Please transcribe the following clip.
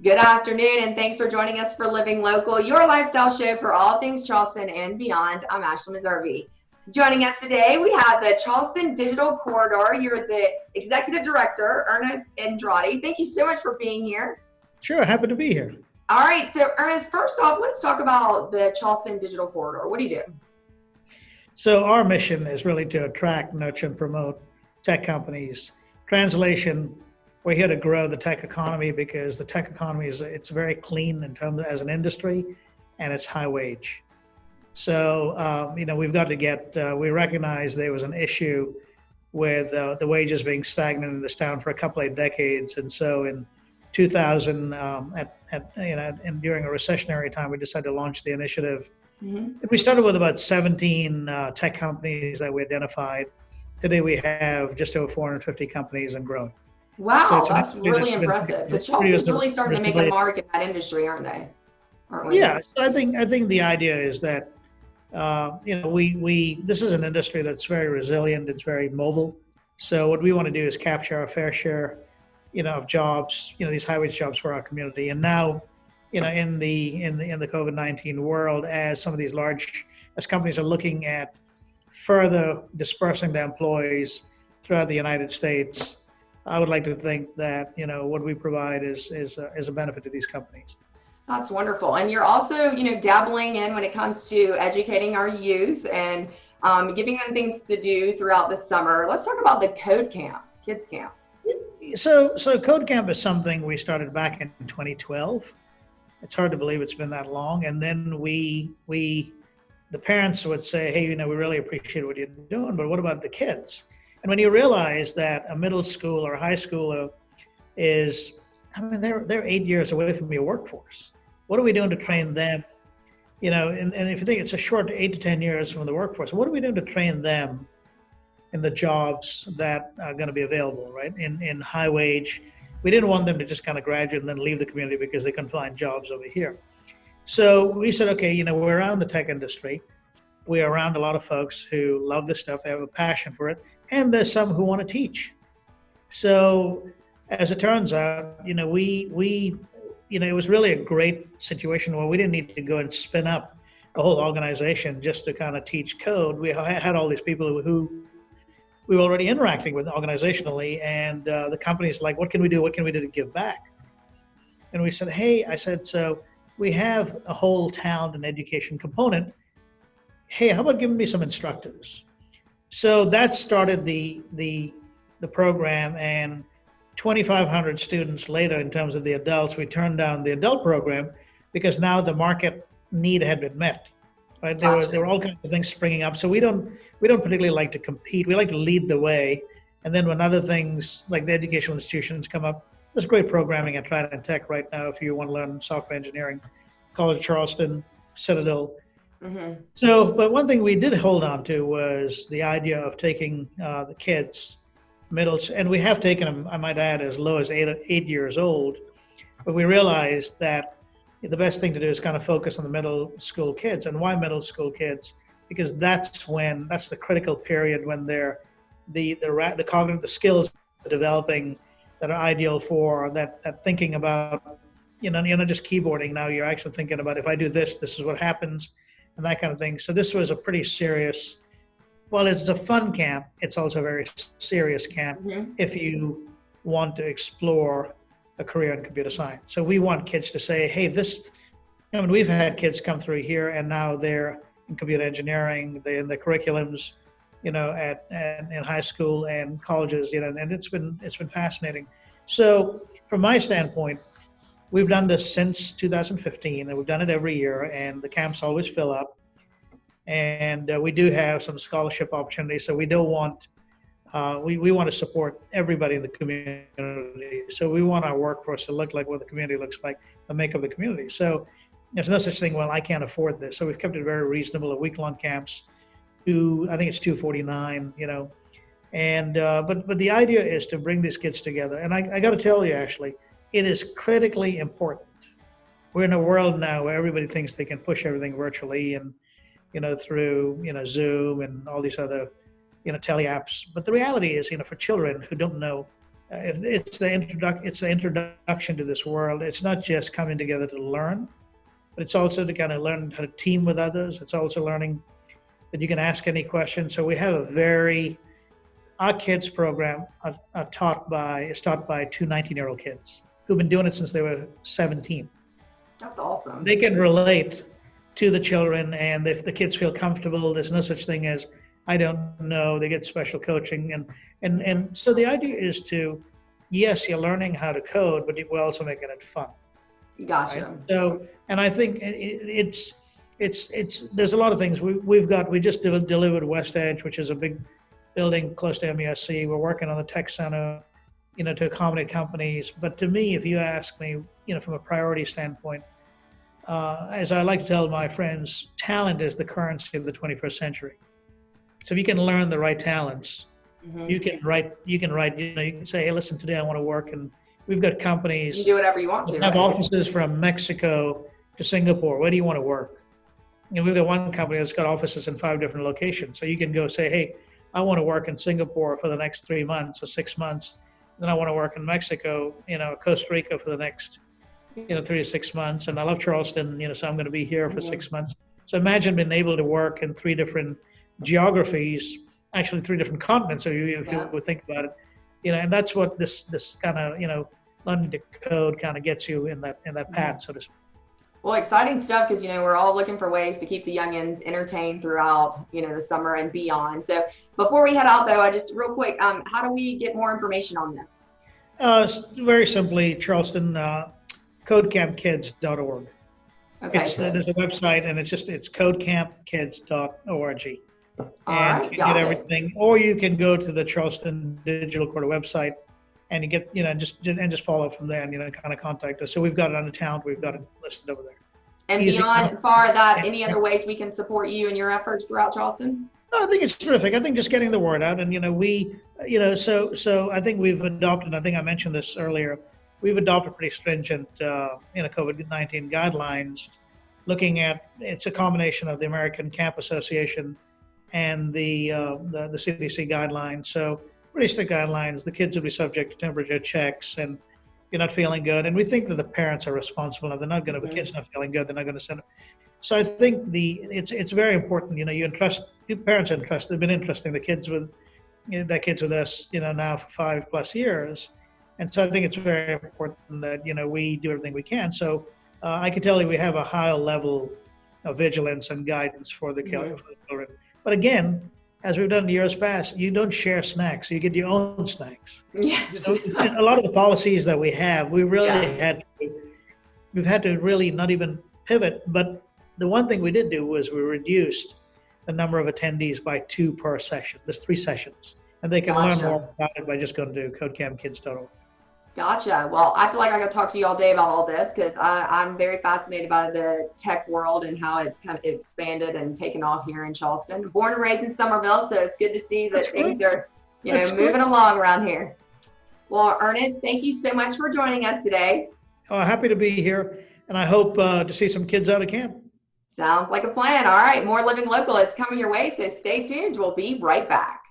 Good afternoon, and thanks for joining us for Living Local, your lifestyle show for all things Charleston and beyond. I'm Ashley Meservey. Joining us today, we have the Charleston Digital Corridor. You're the Executive Director, Ernest Andrade. Thank you so much for being here. Sure, happy to be here. All right, so Ernest, first off, let's talk about the Charleston Digital Corridor. What do you do? So our mission is really to attract, nurture, and promote tech companies. Translation, we're here to grow the tech economy because the tech economy it's very clean in terms as an industry, and it's high wage. So we've got to we recognize there was an issue with the wages being stagnant in this town for a couple of decades, and so in 2000, and during a recessionary time, we decided to launch the initiative. We started with about 17 tech companies that we identified. Today we have just over 450 companies and growing. Wow, so that's really impressive. Because Charleston's really starting to make a mark in that industry, aren't they? Aren't we? Yeah, I think the idea is that this is an industry that's very resilient. It's very mobile. So what we want to do is capture our fair share, of jobs, these high wage jobs for our community. And now, in the COVID-19 world, as some of these as companies are looking at further dispersing their employees throughout the United States, I would like to think that what we provide is a benefit to these companies. That's wonderful. And you're also dabbling in when it comes to educating our youth and giving them things to do throughout the summer. Let's talk about the CODECamp, Kids Camp. So CODECamp is something we started back in 2012. It's hard to believe it's been that long. And then the parents would say, hey, we really appreciate what you're doing, but what about the kids? And when you realize that a middle school or a high schooler they're 8 years away from your workforce. What are we doing to train them? And if you think it's a short 8 to 10 years from the workforce, what are we doing to train them in the jobs that are going to be available, right? In high wage. We didn't want them to just kind of graduate and then leave the community because they couldn't find jobs over here. So we said, okay, we're around the tech industry. We're around a lot of folks who love this stuff. They have a passion for it. And there's some who want to teach. So as it turns out, it was really a great situation where we didn't need to go and spin up a whole organization just to kind of teach code. We had all these people who we were already interacting with organizationally, and the company's like, what can we do? What can we do to give back? And we said, so we have a whole talent and education component. Hey, how about giving me some instructors? So that started the program, and 2,500 students later, in terms of the adults, we turned down the adult program because now the market need had been met. Right? There were all kinds of things springing up. So we don't particularly like to compete. We like to lead the way. And then when other things like the educational institutions come up, there's great programming at Trident Tech right now if you want to learn software engineering, College of Charleston, Citadel. Mm-hmm. So, but one thing we did hold on to was the idea of taking the kids, and we have taken them, I might add, as low as 8 years old. But we realized that the best thing to do is kind of focus on the middle school kids. And why middle school kids? Because that's the critical period when they're the cognitive, the skills developing that are ideal for that thinking about, you're not just keyboarding now, you're actually thinking about, if I do this, this is what happens, and that kind of thing. So this was a pretty serious, well, it's a fun camp, it's also a very serious camp if you want to explore a career in computer science. So we want kids to say, hey, we've had kids come through here and now they're in computer engineering, they're in the curriculums, in high school and colleges, and it's been fascinating. So from my standpoint, we've done this since 2015, and we've done it every year, and the camps always fill up. And we do have some scholarship opportunities, so we don't want, we want to support everybody in the community. So we want our workforce to look like what the community looks like, the makeup of the community. So there's no such thing, well, I can't afford this. So we've kept it very reasonable at week-long camps. I think it's $249, and but the idea is to bring these kids together. And I got to tell you, actually, it is critically important. We're in a world now where everybody thinks they can push everything virtually and through Zoom and all these other tele apps. But the reality is, for children who don't know if it's the introduction to this world. It's not just coming together to learn, but it's also to kind of learn how to team with others. It's also learning that you can ask any question. So we have our kids program is taught by two 19-year-old kids who've been doing it since they were 17. That's awesome. They can relate to the children, and if the kids feel comfortable, there's no such thing as I don't know. They get special coaching, and so the idea is to, yes, you're learning how to code, but we're also making it fun. Gotcha. Right? So, and I think it's there's a lot of things we just delivered West Edge, which is a big building close to MUSC. We're working on the tech center, to accommodate companies. But to me, if you ask me, from a priority standpoint, as I like to tell my friends, talent is the currency of the 21st century. So if you can learn the right talents, you can write, you can say, hey, listen, today I want to work, and we've got companies. You do whatever you want to. Have right? offices from Mexico to Singapore. Where do you want to work? We've got one company that's got offices in 5 different locations. So you can go say, hey, I want to work in Singapore for the next 3 months or 6 months. Then I want to work in Mexico, Costa Rica for the next, 3 to 6 months. And I love Charleston, so I'm going to be here for 6 months. So imagine being able to work in 3 different geographies, actually 3 different continents, if you would think about it. And that's what this kind of, learning to code kind of gets you in that path, so to speak. Well, exciting stuff, because we're all looking for ways to keep the youngins entertained throughout the summer and beyond. So before we head out, though, I just real quick, how do we get more information on this? Very simply, Charleston, CODECampkids.org. Okay. There's a website, and it's CODECampkids.org. All right, you get everything, or you can go to the Charleston Digital Quarter website, and you get just follow from there, and kind of contact us. So we've got it on the account, we've got it listed over there. And beyond that, any other ways we can support you and your efforts throughout Charleston? No, I think it's terrific. I think just getting the word out, and so I think we've adopted. I think I mentioned this earlier. We've adopted pretty stringent, COVID-19 guidelines. Looking at, it's a combination of the American Camp Association and the CDC guidelines. So pretty strict guidelines. The kids will be subject to temperature checks, and you're not feeling good. And we think that the parents are responsible. If they're not going to, the kids not feeling good, they're not going to send them. So I think it's very important. You entrust, parents entrust. They've been entrusting the kids with their kids with us, now for 5+ years. And so I think it's very important that we do everything we can. So I can tell you we have a high level of vigilance and guidance for the children. But again, as we've done in years past, you don't share snacks. You get your own snacks. Yeah. So a lot of the policies that we have, we've had to really not even pivot. But the one thing we did do was we reduced the number of attendees by 2 per session. There's 3 sessions, and they can learn more about it by just going to CODECampkids.org. Gotcha. Well, I feel like I could talk to you all day about all this, because I'm very fascinated by the tech world and how it's kind of expanded and taken off here in Charleston. Born and raised in Somerville, so it's good to see that things are, moving along around here. Well, Ernest, thank you so much for joining us today. Oh, happy to be here, and I hope to see some kids out of camp. Sounds like a plan. All right, more Living Local is coming your way, so stay tuned. We'll be right back.